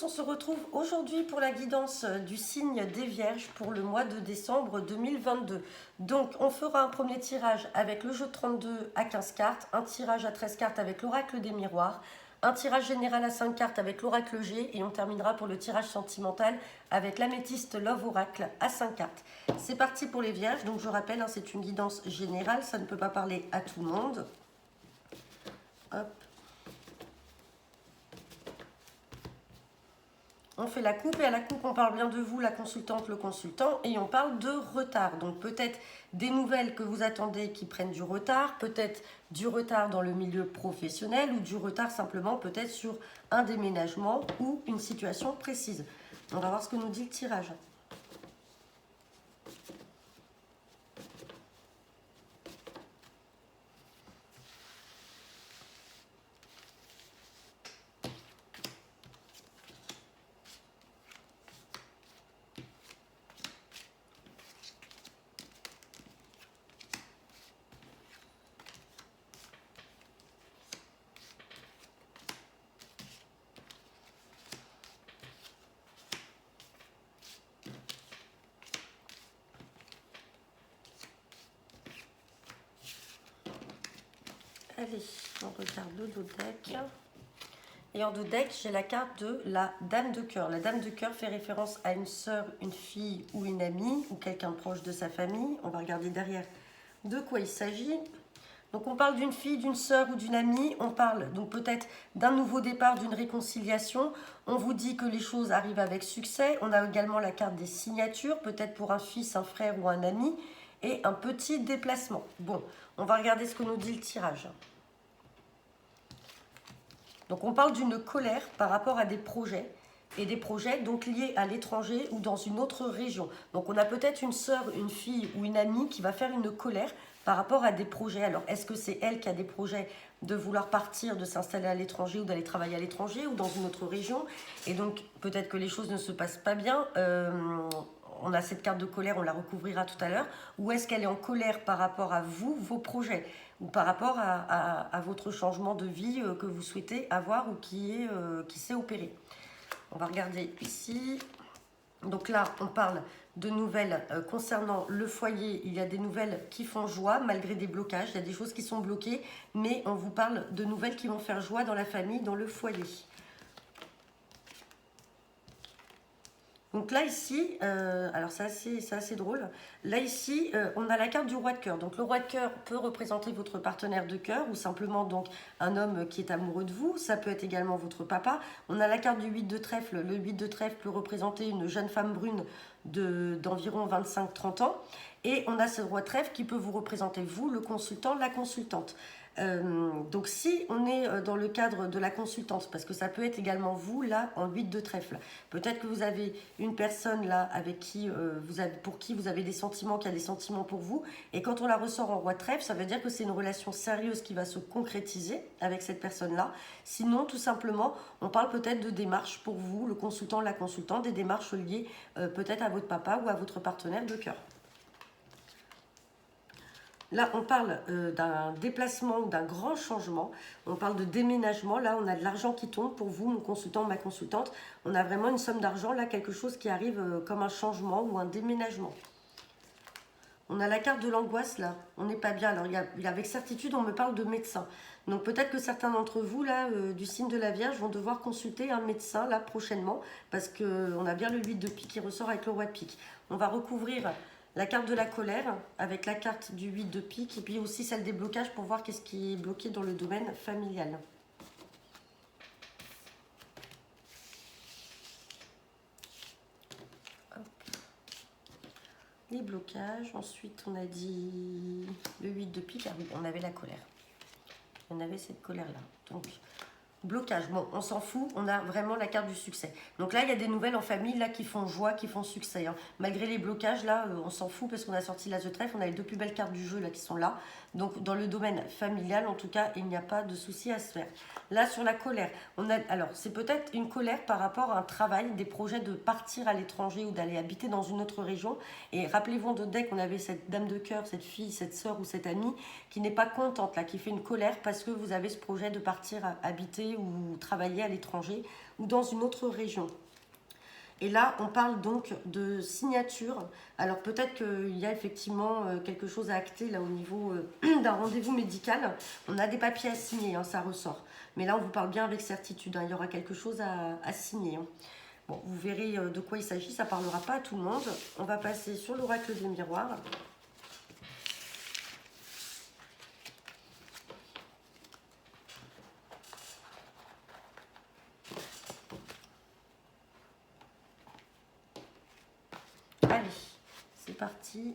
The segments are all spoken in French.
tous, on se retrouve aujourd'hui pour la guidance du signe des Vierges pour le mois de décembre 2022. Donc on fera un premier tirage avec le jeu de 32 à 15 cartes, un tirage à 13 cartes avec l'oracle des miroirs, un tirage général à 5 cartes avec l'oracle G et on terminera pour le tirage sentimental avec l'améthyste Love Oracle à 5 cartes. C'est parti pour les Vierges, donc je rappelle, c'est une guidance générale, ça ne peut pas parler à tout le monde. Hop. On fait la coupe et à la coupe, on parle bien de vous, la consultante, le consultant, et on parle de retard. Donc peut-être des nouvelles que vous attendez qui prennent du retard, peut-être du retard dans le milieu professionnel ou du retard simplement peut-être sur un déménagement ou une situation précise. On va voir ce que nous dit le tirage. Allez, on regarde le dos deck. Et en dos deck, j'ai la carte de la Dame de cœur. La Dame de cœur fait référence à une sœur, une fille ou une amie ou quelqu'un proche de sa famille. On va regarder derrière de quoi il s'agit. Donc on parle d'une fille, d'une sœur ou d'une amie. On parle donc peut-être d'un nouveau départ, d'une réconciliation. On vous dit que les choses arrivent avec succès. On a également la carte des signatures, peut-être pour un fils, un frère ou un ami. Et un petit déplacement. Bon, on va regarder ce que nous dit le tirage. Donc on parle d'une colère par rapport à des projets, et des projets donc liés à l'étranger ou dans une autre région. Donc on a peut-être une sœur, une fille ou une amie qui va faire une colère par rapport à des projets. Alors est-ce que c'est elle qui a des projets de vouloir partir, de s'installer à l'étranger ou d'aller travailler à l'étranger ou dans une autre région? Et donc peut-être que les choses ne se passent pas bien. On a cette carte de colère, on la recouvrira tout à l'heure. Ou est-ce qu'elle est en colère par rapport à vous, vos projets, ou par rapport à votre changement de vie que vous souhaitez avoir ou qui s'est opéré? On va regarder ici. Donc là, on parle de nouvelles concernant le foyer. Il y a des nouvelles qui font joie malgré des blocages. Il y a des choses qui sont bloquées, mais on vous parle de nouvelles qui vont faire joie dans la famille, dans le foyer. Donc là ici, alors c'est assez drôle, là ici on a la carte du roi de cœur. Donc le roi de cœur peut représenter votre partenaire de cœur ou simplement donc un homme qui est amoureux de vous. Ça peut être également votre papa. On a la carte du 8 de trèfle. Le 8 de trèfle peut représenter une jeune femme brune d'environ 25-30 ans. Et on a ce roi de trèfle qui peut vous représenter vous, le consultant, la consultante. Donc si on est dans le cadre de la consultance, parce que ça peut être également vous là en 8 de trèfle, peut-être que vous avez une personne là avec qui pour qui vous avez des sentiments, qui a des sentiments pour vous, et quand on la ressort en roi de trèfle, ça veut dire que c'est une relation sérieuse qui va se concrétiser avec cette personne là. Sinon tout simplement on parle peut-être de démarches pour vous, le consultant, la consultante, des démarches liées peut-être à votre papa ou à votre partenaire de cœur. Là, on parle d'un déplacement ou d'un grand changement. On parle de déménagement. Là, on a de l'argent qui tombe pour vous, mon consultant, ma consultante. On a vraiment une somme d'argent. Là, quelque chose qui arrive comme un changement ou un déménagement. On a la carte de l'angoisse, là. On n'est pas bien. Alors, avec certitude, on me parle de médecin. Donc, peut-être que certains d'entre vous, là, du signe de la Vierge, vont devoir consulter un médecin, là, prochainement. Parce qu'on a bien le 8 de pique qui ressort avec le roi de pique. On va recouvrir la carte de la colère avec la carte du 8 de pique et puis aussi celle des blocages pour voir qu'est-ce qui est bloqué dans le domaine familial. Hop. Les blocages, ensuite on a dit le 8 de pique, ah oui, on avait la colère. On avait cette colère-là. Donc, blocage, bon, on s'en fout, on a vraiment la carte du succès. Donc là, il y a des nouvelles en famille là qui font joie, qui font succès. Hein. Malgré les blocages, là, on s'en fout parce qu'on a sorti l'as de trèfle, on a les deux plus belles cartes du jeu là qui sont là. Donc dans le domaine familial, en tout cas, il n'y a pas de souci à se faire. Là, sur la colère, alors c'est peut-être une colère par rapport à un travail, des projets de partir à l'étranger ou d'aller habiter dans une autre région. Et rappelez-vous, de deck, on avait cette dame de cœur, cette fille, cette sœur ou cette amie qui n'est pas contente là, qui fait une colère parce que vous avez ce projet de partir habiter habiter ou travailler à l'étranger ou dans une autre région. Et là, on parle donc de signature. Alors peut-être qu'il y a effectivement quelque chose à acter là au niveau d'un rendez-vous médical. On a des papiers à signer, hein, ça ressort. Mais là, on vous parle bien avec certitude, hein, il y aura quelque chose à signer. Hein. Bon, vous verrez de quoi il s'agit, ça ne parlera pas à tout le monde. On va passer sur l'oracle des miroirs. Allez, c'est parti.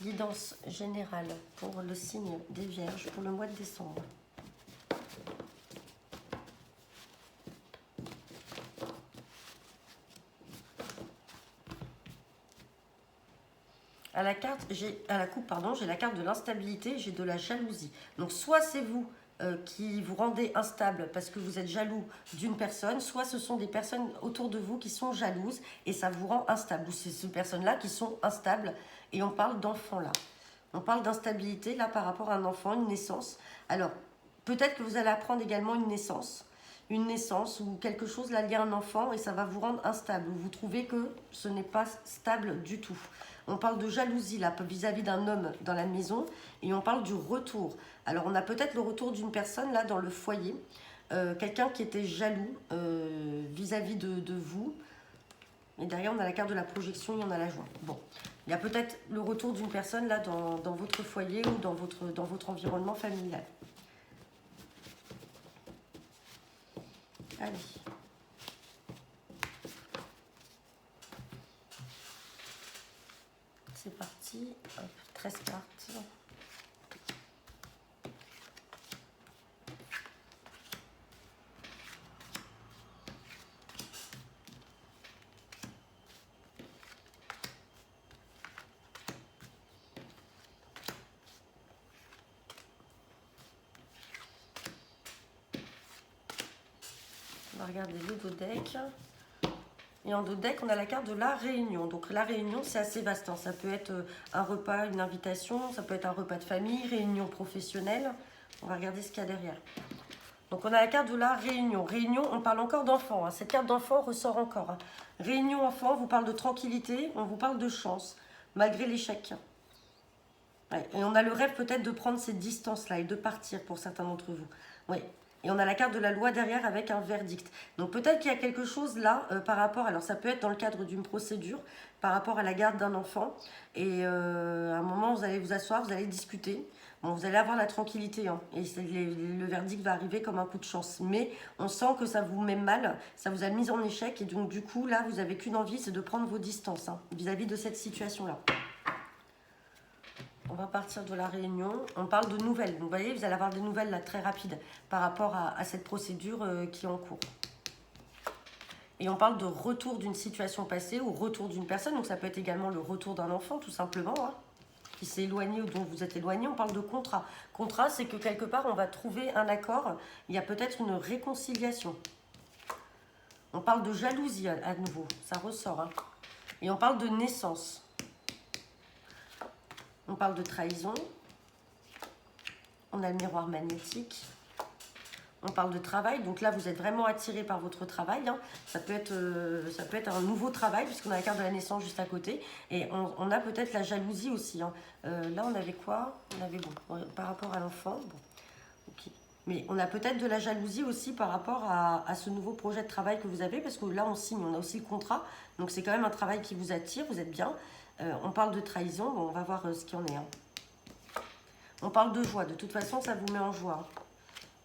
Guidance générale pour le signe des Vierges pour le mois de décembre. À la coupe, j'ai la carte de l'instabilité, j'ai de la jalousie. Donc soit c'est vous qui vous rendez instable parce que vous êtes jaloux d'une personne, soit ce sont des personnes autour de vous qui sont jalouses et ça vous rend instable. Ou c'est ces personnes-là qui sont instables et on parle d'enfants là. On parle d'instabilité là par rapport à un enfant, une naissance. Alors peut-être que vous allez apprendre également une naissance ou quelque chose là lié à un enfant et ça va vous rendre instable. Vous trouvez que ce n'est pas stable du tout. On parle de jalousie là vis-à-vis d'un homme dans la maison et on parle du retour. Alors on a peut-être le retour d'une personne là dans le foyer, quelqu'un qui était jaloux vis-à-vis de vous. Et derrière on a la carte de la projection et on a la joie. Bon, il y a peut-être le retour d'une personne là dans votre foyer ou dans votre environnement familial. Allez. C'est parti. Hop, 13 cartes. On va regarder le dos deck. Et en dos deck, on a la carte de la réunion. Donc la réunion, c'est assez vaste. Hein. Ça peut être un repas, une invitation, ça peut être un repas de famille, réunion professionnelle. On va regarder ce qu'il y a derrière. Donc on a la carte de la réunion. Réunion, on parle encore d'enfant. Hein. Cette carte d'enfant ressort encore. Hein. Réunion enfant, on vous parle de tranquillité, on vous parle de chance, malgré l'échec. Ouais. Et on a le rêve peut-être de prendre ces distances-là et de partir pour certains d'entre vous. Oui. Et on a la carte de la loi derrière avec un verdict. Donc peut-être qu'il y a quelque chose là par rapport, alors ça peut être dans le cadre d'une procédure, par rapport à la garde d'un enfant. Et à un moment, vous allez vous asseoir, vous allez discuter. Bon, vous allez avoir la tranquillité. Hein, et le verdict va arriver comme un coup de chance. Mais on sent que ça vous met mal, ça vous a mis en échec. Et donc du coup, là, vous n'avez qu'une envie, c'est de prendre vos distances hein, vis-à-vis de cette situation-là. On va partir de la réunion. On parle de nouvelles. Donc, vous voyez, vous allez avoir des nouvelles là, très rapides par rapport à cette procédure qui est en cours. Et on parle de retour d'une situation passée ou retour d'une personne. Donc, ça peut être également le retour d'un enfant, tout simplement, hein, qui s'est éloigné ou dont vous êtes éloigné. On parle de contrat. Contrat, c'est que quelque part, on va trouver un accord. Il y a peut-être une réconciliation. On parle de jalousie à nouveau. Ça ressort. Hein. Et on parle de naissance. On parle de trahison. On a le miroir magnétique. On parle de travail. Donc là, vous êtes vraiment attiré par votre travail. Hein. Ça peut être un nouveau travail, puisqu'on a la carte de la naissance juste à côté. Et on a peut-être la jalousie aussi. Hein. Là, on avait quoi? On avait, bon, par rapport à l'enfant. Bon, ok. Mais on a peut-être de la jalousie aussi par rapport à ce nouveau projet de travail que vous avez. Parce que là, on signe, on a aussi le contrat. Donc c'est quand même un travail qui vous attire. Vous êtes bien. On parle de trahison, bon, on va voir ce qu'il y en est. Hein. On parle de joie, de toute façon ça vous met en joie.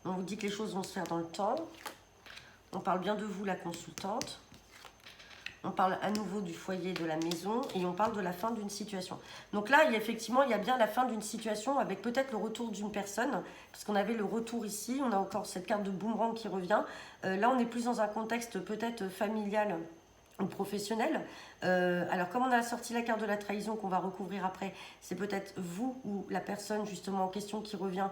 On vous dit que les choses vont se faire dans le temps. On parle bien de vous la consultante. On parle à nouveau du foyer de la maison et on parle de la fin d'une situation. Donc là, effectivement, il y a bien la fin d'une situation avec peut-être le retour d'une personne, puisqu'on avait le retour ici, on a encore cette carte de boomerang qui revient. Là, on est plus dans un contexte peut-être familial ou professionnel. Alors comme on a sorti la carte de la trahison qu'on va recouvrir après, c'est peut-être vous ou la personne justement en question qui revient,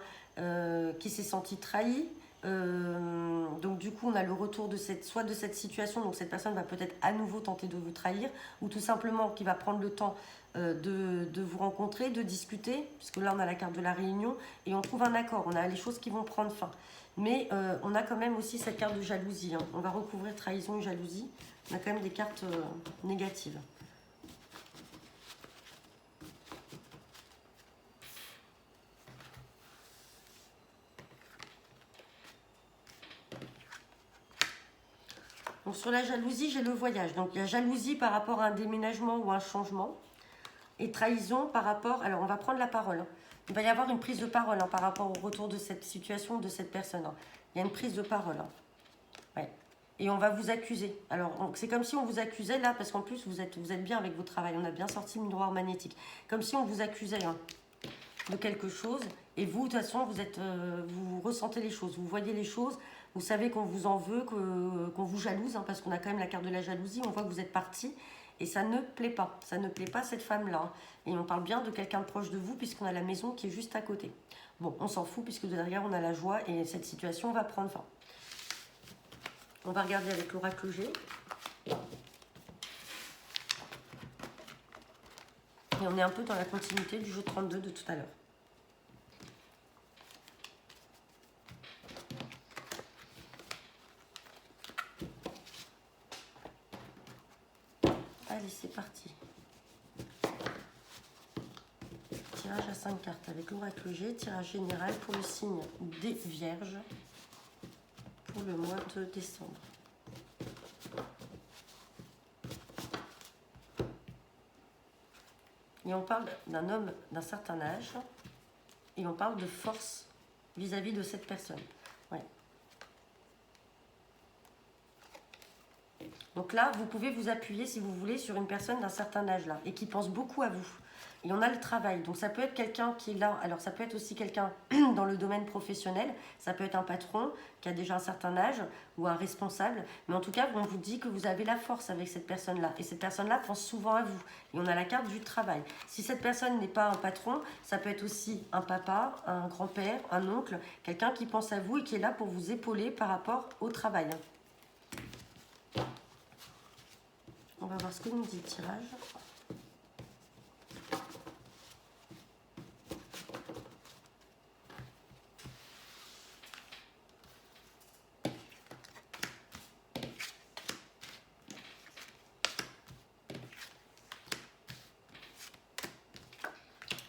qui s'est sentie trahie, Donc du coup, on a le retour de soit de cette situation, donc cette personne va peut-être à nouveau tenter de vous trahir, ou tout simplement qui va prendre le temps de vous rencontrer, de discuter, puisque là on a la carte de la réunion, et on trouve un accord, on a les choses qui vont prendre fin. Mais on a quand même aussi cette carte de jalousie, hein. On va recouvrir trahison et jalousie, on a quand même des cartes négatives. Donc sur la jalousie, j'ai le voyage. Donc il y a jalousie par rapport à un déménagement ou un changement. Et trahison par rapport... Alors on va prendre la parole, hein. Il va y avoir une prise de parole, hein, par rapport au retour de cette situation, de cette personne, hein. Il y a une prise de parole, hein. Ouais. Et on va vous accuser. Alors c'est comme si on vous accusait là, parce qu'en plus vous êtes bien avec votre travail. On a bien sorti le miroir magnétique. Comme si on vous accusait, hein, de quelque chose. Et vous, de toute façon, vous ressentez les choses. Vous voyez les choses. Vous savez qu'on vous en veut, qu'on vous jalouse, hein, parce qu'on a quand même la carte de la jalousie. On voit que vous êtes parti. Et ça ne plaît pas. Ça ne plaît pas, cette femme-là, hein. Et on parle bien de quelqu'un de proche de vous, puisqu'on a la maison qui est juste à côté. Bon, on s'en fout, puisque derrière, on a la joie. Et cette situation va prendre fin. On va regarder avec l'oracle G. Et on est un peu dans la continuité du jeu 32 de tout à l'heure. Allez, c'est parti. Tirage à 5 cartes avec l'oracle G. Tirage général pour le signe des Vierges pour le mois de décembre. Et on parle d'un homme d'un certain âge. Et on parle de force vis-à-vis de cette personne. Ouais. Donc là, vous pouvez vous appuyer, si vous voulez, sur une personne d'un certain âge là, et qui pense beaucoup à vous. Et on a le travail. Donc ça peut être quelqu'un qui est là. Alors ça peut être aussi quelqu'un dans le domaine professionnel. Ça peut être un patron qui a déjà un certain âge ou un responsable. Mais en tout cas, on vous dit que vous avez la force avec cette personne-là. Et cette personne-là pense souvent à vous. Et on a la carte du travail. Si cette personne n'est pas un patron, ça peut être aussi un papa, un grand-père, un oncle, quelqu'un qui pense à vous et qui est là pour vous épauler par rapport au travail. On va voir ce que nous dit le tirage.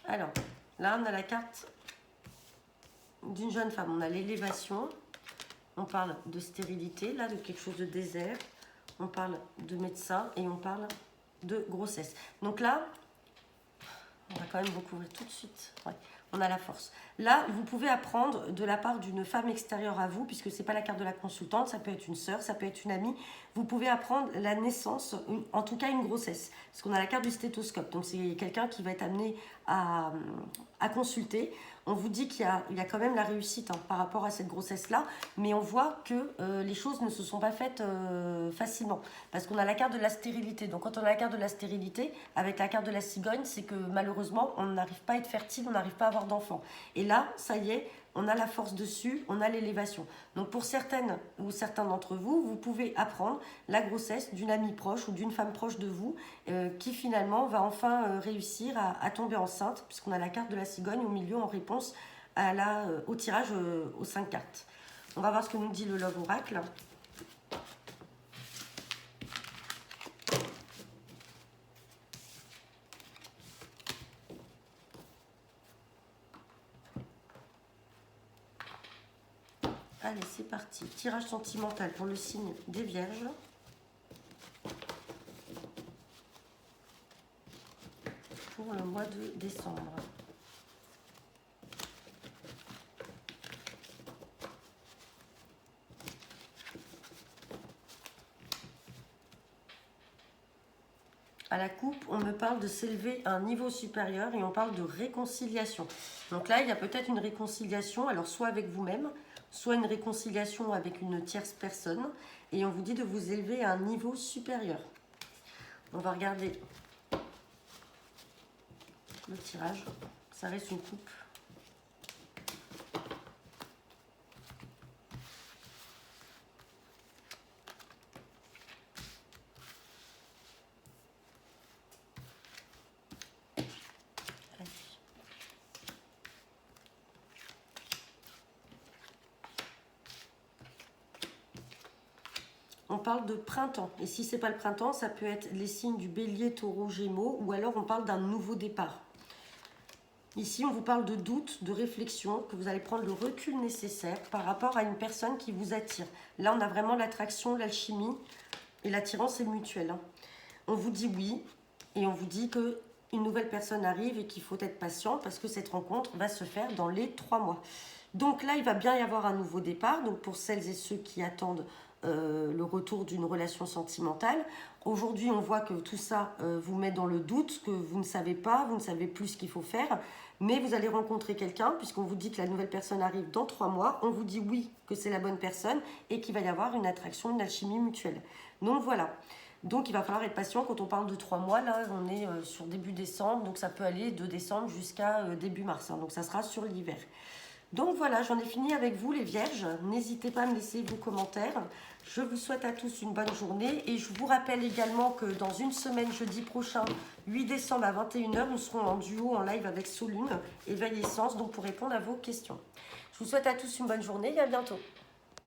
Alors, là, on a la carte d'une jeune femme. On a l'élévation. On parle de stérilité, là, de quelque chose de désert. On parle de médecin et on parle de grossesse. Donc là, on va quand même recouvrir tout de suite. Ouais, on a la force. Là, vous pouvez apprendre de la part d'une femme extérieure à vous, puisque ce n'est pas la carte de la consultante, ça peut être une sœur, ça peut être une amie. Vous pouvez apprendre la naissance, en tout cas une grossesse. Parce qu'on a la carte du stéthoscope. Donc c'est quelqu'un qui va être amené à consulter. On vous dit qu'il y a quand même la réussite, hein, par rapport à cette grossesse-là, mais on voit que les choses ne se sont pas faites facilement, parce qu'on a la carte de la stérilité. Donc quand on a la carte de la stérilité, avec la carte de la cigogne, c'est que malheureusement, on n'arrive pas à être fertile, on n'arrive pas à avoir d'enfants. Et là, ça y est, on a la force dessus, on a l'élévation. Donc pour certaines ou certains d'entre vous, vous pouvez apprendre la grossesse d'une amie proche ou d'une femme proche de vous, qui finalement va enfin réussir à tomber enceinte, puisqu'on a la carte de la cigogne au milieu en réponse au tirage aux 5 cartes. On va voir ce que nous dit le Love Oracle. Allez, c'est parti. Tirage sentimental pour le signe des Vierges. Pour le mois de décembre. À la coupe, on me parle de s'élever à un niveau supérieur et on parle de réconciliation. Donc là, il y a peut-être une réconciliation, alors soit avec vous-même, soit une réconciliation avec une tierce personne, et on vous dit de vous élever à un niveau supérieur. On va regarder le tirage. Ça reste une coupe. parle de printemps. Et si c'est pas le printemps, ça peut être les signes du bélier, taureau, gémeaux, ou alors on parle d'un nouveau départ. Ici, on vous parle de doute, de réflexion, que vous allez prendre le recul nécessaire par rapport à une personne qui vous attire. Là, on a vraiment l'attraction, l'alchimie, et l'attirance est mutuelle. On vous dit oui, et on vous dit qu'une nouvelle personne arrive et qu'il faut être patient parce que cette rencontre va se faire dans les 3 mois. Donc là, il va bien y avoir un nouveau départ. Donc pour celles et ceux qui attendent le retour d'une relation sentimentale, aujourd'hui, on voit que tout ça vous met dans le doute, que vous ne savez pas, vous ne savez plus ce qu'il faut faire. Mais vous allez rencontrer quelqu'un, puisqu'on vous dit que la nouvelle personne arrive dans 3 mois. On vous dit oui, que c'est la bonne personne et qu'il va y avoir une attraction, une alchimie mutuelle. Donc voilà. Donc il va falloir être patient quand on parle de 3 mois. Là, on est sur début décembre, donc ça peut aller de décembre jusqu'à début mars. Donc ça sera sur l'hiver. Donc voilà, j'en ai fini avec vous les vierges. N'hésitez pas à me laisser vos commentaires. Je vous souhaite à tous une bonne journée. Et je vous rappelle également que dans une semaine, jeudi prochain, 8 décembre à 21h, nous serons en duo, en live avec Solune, Éveil Essence, donc pour répondre à vos questions. Je vous souhaite à tous une bonne journée et à bientôt.